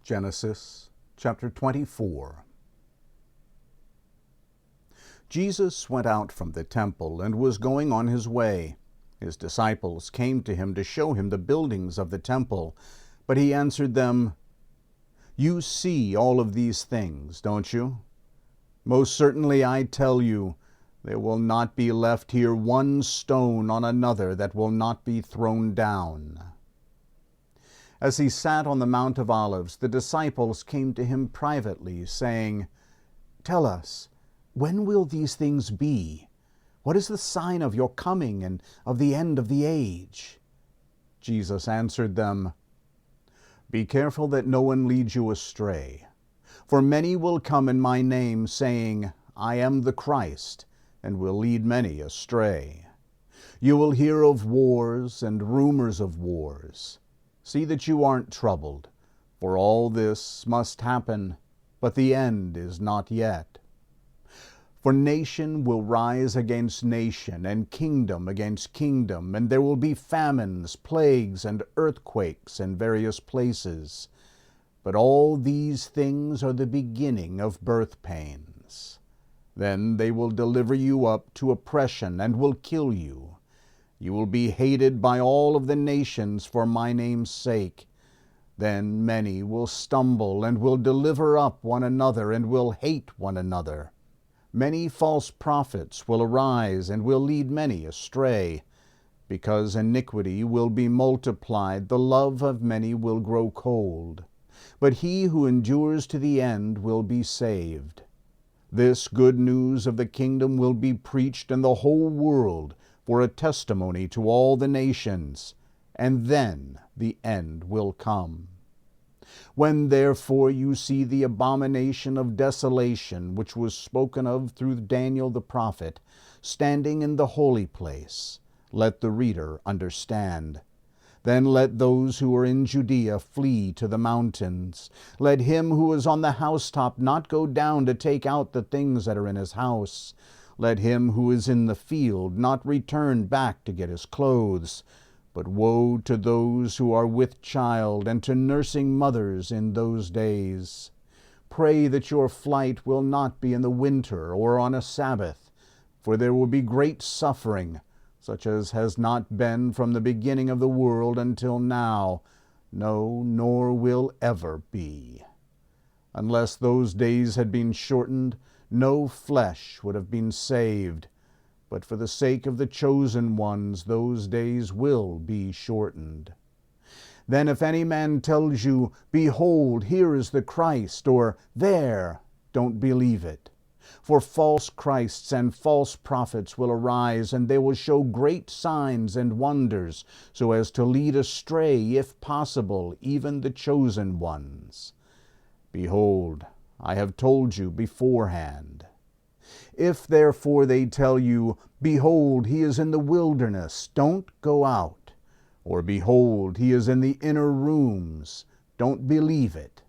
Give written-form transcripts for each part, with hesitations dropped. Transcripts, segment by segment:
Genesis chapter 24. Jesus went out from the temple and was going on his way. His disciples came to him to show him the buildings of the temple, but he answered them, "You see all of these things, don't you? Most certainly I tell you, there will not be left here one stone on another that will not be thrown down." As he sat on the Mount of Olives, the disciples came to him privately, saying, "Tell us, when will these things be? What is the sign of your coming and of the end of the age?" Jesus answered them, "Be careful that no one leads you astray. For many will come in my name, saying, 'I am the Christ,' and will lead many astray. You will hear of wars and rumors of wars. See that you aren't troubled, for all this must happen, but the end is not yet. For nation will rise against nation, and kingdom against kingdom, and there will be famines, plagues, and earthquakes in various places. But all these things are the beginning of birth pains. Then they will deliver you up to oppression and will kill you. You will be hated by all of the nations for my name's sake. Then many will stumble and will deliver up one another and will hate one another. Many false prophets will arise and will lead many astray. Because iniquity will be multiplied, the love of many will grow cold. But he who endures to the end will be saved. This good news of the kingdom will be preached in the whole world for a testimony to all the nations, and then the end will come. When therefore you see the abomination of desolation, which was spoken of through Daniel the prophet, standing in the holy place, let the reader understand. Then let those who are in Judea flee to the mountains. Let him who is on the housetop not go down to take out the things that are in his house. Let him who is in the field not return back to get his clothes. But woe to those who are with child and to nursing mothers in those days. Pray that your flight will not be in the winter or on a Sabbath, for there will be great suffering, such as has not been from the beginning of the world until now, no, nor will ever be. Unless those days had been shortened, no flesh would have been saved. But for the sake of the chosen ones, those days will be shortened. Then if any man tells you, 'Behold, here is the Christ,' or 'There,' don't believe it. For false Christs and false prophets will arise, and they will show great signs and wonders, so as to lead astray, if possible, even the chosen ones. Behold, I have told you beforehand. If therefore they tell you, 'Behold, he is in the wilderness,' don't go out. Or, 'Behold, he is in the inner rooms,' don't believe it.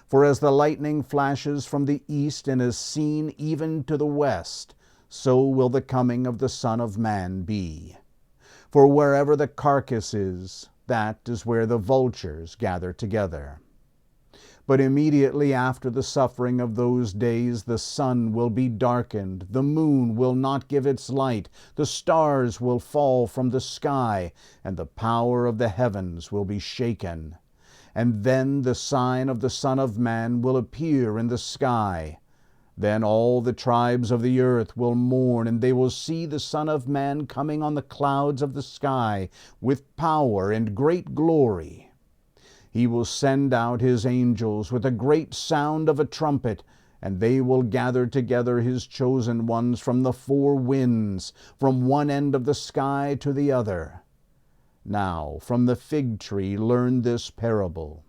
For as the lightning flashes from the east and is seen even to the west, so will the coming of the Son of Man be. For wherever the carcass is, that is where the vultures gather together. But immediately after the suffering of those days, the sun will be darkened, the moon will not give its light, the stars will fall from the sky, and the power of the heavens will be shaken. And then the sign of the Son of Man will appear in the sky. Then all the tribes of the earth will mourn, and they will see the Son of Man coming on the clouds of the sky with power and great glory. He will send out his angels with a great sound of a trumpet, and they will gather together his chosen ones from the four winds, from one end of the sky to the other. Now from the fig tree learn this parable.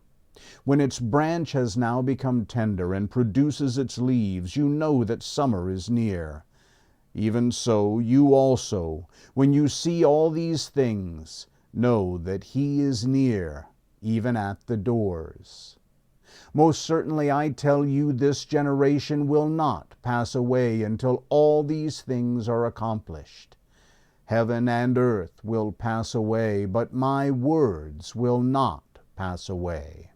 When its branch has now become tender and produces its leaves, you know that summer is near. Even so, you also, when you see all these things, know that he is near, even at the doors. Most certainly I tell you, this generation will not pass away until all these things are accomplished. Heaven and earth will pass away, but my words will not pass away.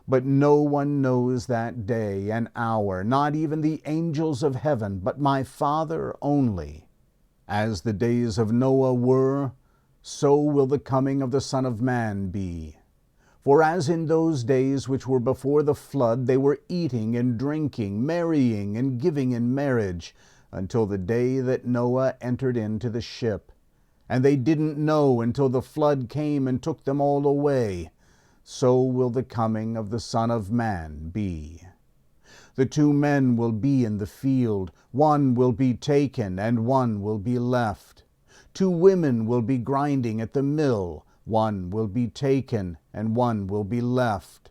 But no one knows that day and hour, not even the angels of heaven, but my Father only. As the days of Noah were, so will the coming of the Son of Man be. For as in those days which were before the flood, they were eating and drinking, marrying and giving in marriage, until the day that Noah entered into the ship. And they didn't know until the flood came and took them all away. So will the coming of the Son of Man be. The 2 men will be in the field, one will be taken, and one will be left. 2 women will be grinding at the mill, one will be taken, and one will be left.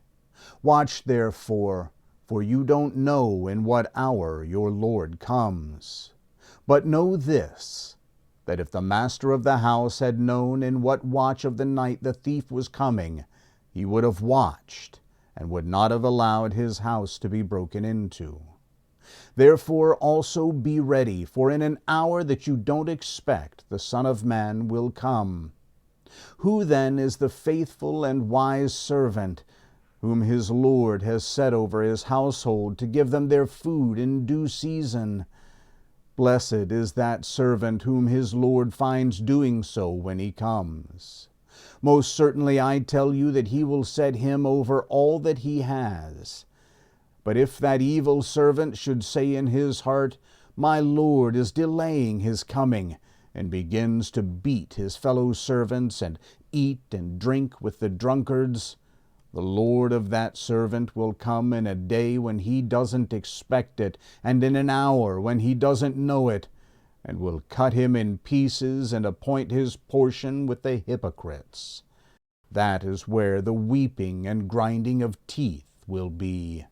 Watch therefore, for you don't know in what hour your Lord comes. But know this, that if the master of the house had known in what watch of the night the thief was coming, he would have watched, and would not have allowed his house to be broken into. Therefore also be ready, for in an hour that you don't expect, the Son of Man will come. Who then is the faithful and wise servant, whom his Lord has set over his household to give them their food in due season? Blessed is that servant whom his Lord finds doing so when he comes. Most certainly I tell you that he will set him over all that he has. But if that evil servant should say in his heart, My Lord is delaying his coming, and begins to beat his fellow servants and eat and drink with the drunkards, the Lord of that servant will come in a day when he doesn't expect it, and in an hour when he doesn't know it, and will cut him in pieces and appoint his portion with the hypocrites. That is where the weeping and grinding of teeth will be.